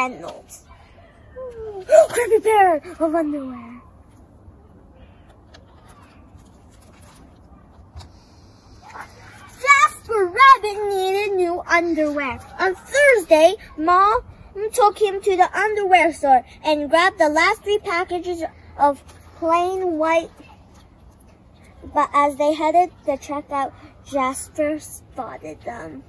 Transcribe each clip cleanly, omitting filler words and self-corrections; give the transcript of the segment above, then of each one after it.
Reynolds. Creepy pair of underwear. Jasper Rabbit needed new underwear. On Thursday, Mom took him to the underwear store and grabbed the last 3 packages of plain white. But as they headed to checkout, Jasper spotted them.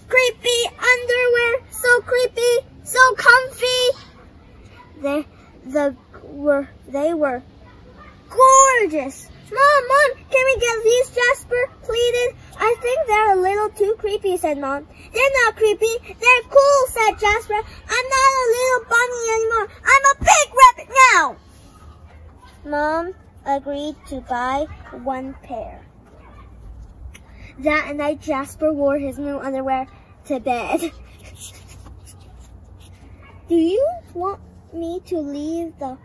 Creepy underwear, so creepy, so comfy. They were gorgeous. Mom, can we get these? Jasper pleaded. I think they're a little too creepy, said Mom. They're not creepy, they're cool, said Jasper. I'm not a little bunny anymore. I'm a big rabbit now. Mom agreed to buy 1 pair. That night, Jasper wore his new underwear to bed. Do you want me to leave the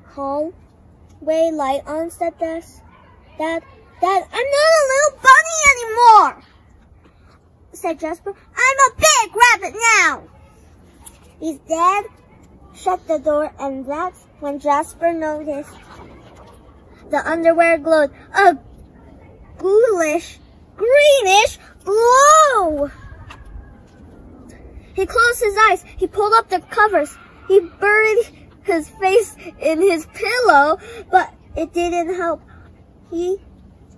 hallway light on, said Dad, I'm not a little bunny anymore, said Jasper. I'm a big rabbit now. His dad shut the door, and that's when Jasper noticed the underwear glowed a ghoulish, greenish glow. He closed his eyes. He pulled up the covers. He buried his face in his pillow, but it didn't help. He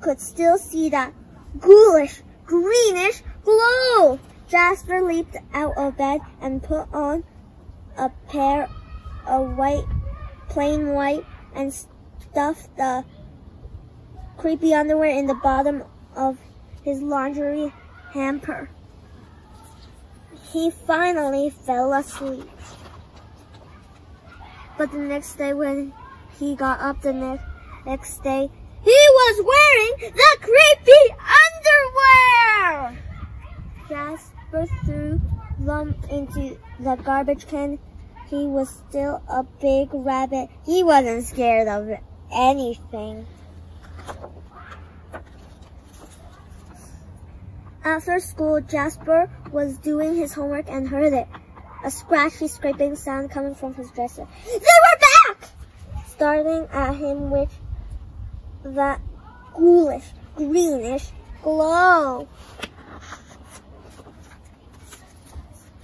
could still see that ghoulish, greenish glow. Jasper leaped out of bed and put on a pair of plain white, and stuffed the creepy underwear in the bottom of his laundry hamper. He finally fell asleep. But the next day, when he got up the next day, he was wearing the creepy underwear! Jasper threw them into the garbage can. He was still a big rabbit. He wasn't scared of anything. After school, Jasper was doing his homework and heard it. A scratchy, scraping sound coming from his dresser. They were back! Starting at him with that ghoulish, greenish glow.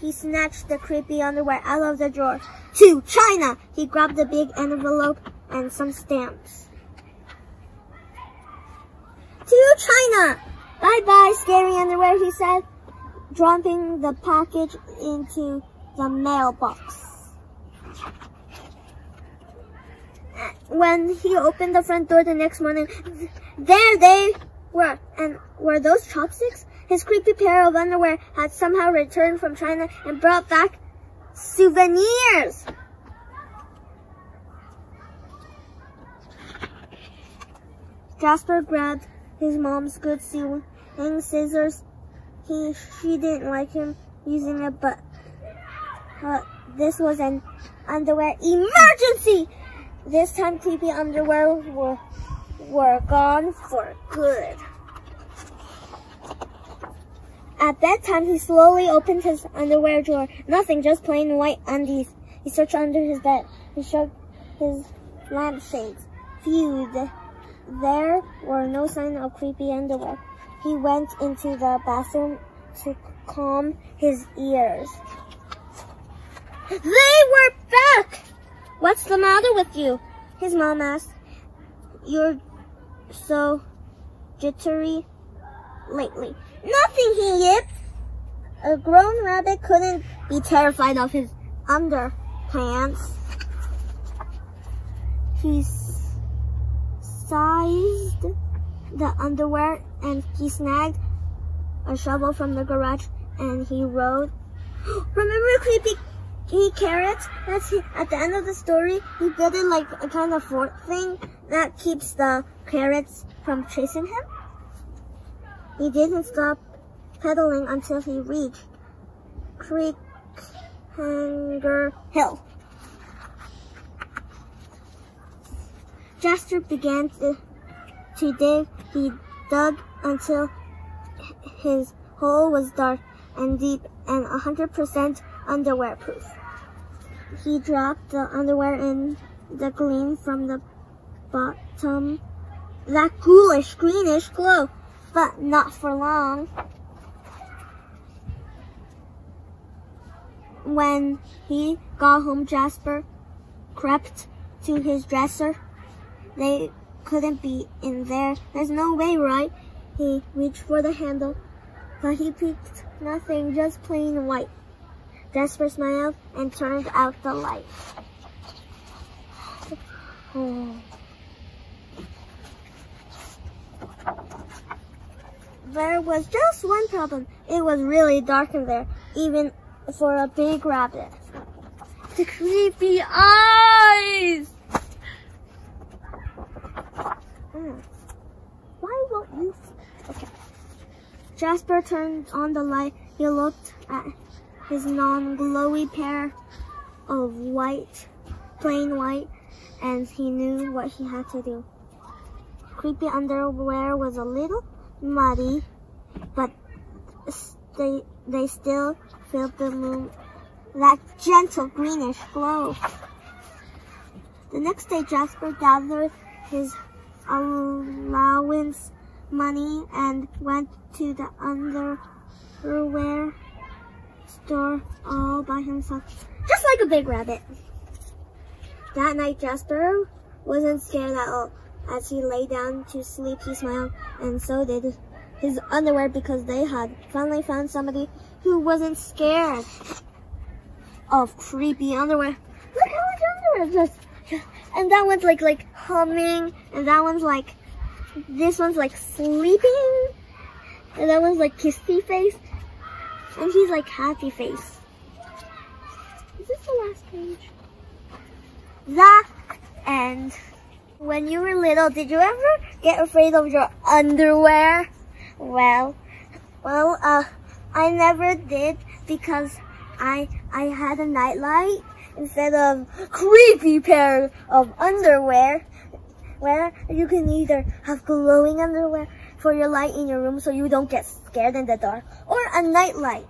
He snatched the creepy underwear out of the drawer. To China! He grabbed a big envelope and some stamps. To China! Bye-bye, scary underwear, he said, dropping the package into the mailbox. When he opened the front door the next morning, there they were. And were those chopsticks? His creepy pair of underwear had somehow returned from China and brought back souvenirs. Jasper grabbed his mom's good sewing scissors. She didn't like him using it, but this was an underwear emergency. This time, creepy underwear were gone for good. At bedtime, he slowly opened his underwear drawer. Nothing, just plain white undies. He searched under his bed. He shook his lampshades. Phew, there were no signs of creepy underwear. He went into the bathroom to calm his ears. They were back! What's the matter with you? His mom asked. You're so jittery lately. Nothing, he yipped. A grown rabbit couldn't be terrified of his underpants. He sized the underwear and he snagged a shovel from the garage and he rode. Remember creepy carrots? That's at the end of the story. He built it like a kind of fort thing that keeps the carrots from chasing him. He didn't stop pedaling until he reached Creekhanger Hill. Jasper began to dig. He dug until His hole was dark and deep and 100% underwear proof. He dropped the underwear in the gleam from the bottom. That ghoulish, greenish glow, but not for long. When he got home, Jasper crept to his dresser. They couldn't be in there. There's no way, right? He reached for the handle, but he picked nothing, just plain white. Jasper smiled and turned out the light. There was just one problem. It was really dark in there, even for a big rabbit. The creepy eyes! Why won't you? Okay. Jasper turned on the light. He looked at his non-glowy pair of plain white, and he knew what he had to do. Creepy underwear was a little muddy, but they still filled the room that gentle greenish glow. The next day, Jasper gathered his allowance money and went to the underwear store all by himself, just like a big rabbit. That night, Jasper wasn't scared at all. As he lay down to sleep, he smiled, and so did his underwear, because they had finally found somebody who wasn't scared of creepy underwear. Look how much underwear! And that one's like humming, and that one's like, this one's like sleeping, and that one's like kissy face, and he's like happy face. Is this the last page? That end. When you were little, did you ever get afraid of your underwear? Well, I never did, because I had a nightlight instead of creepy pair of underwear, where you can either have glowing underwear for your light in your room so you don't get scared in the dark, or a nightlight.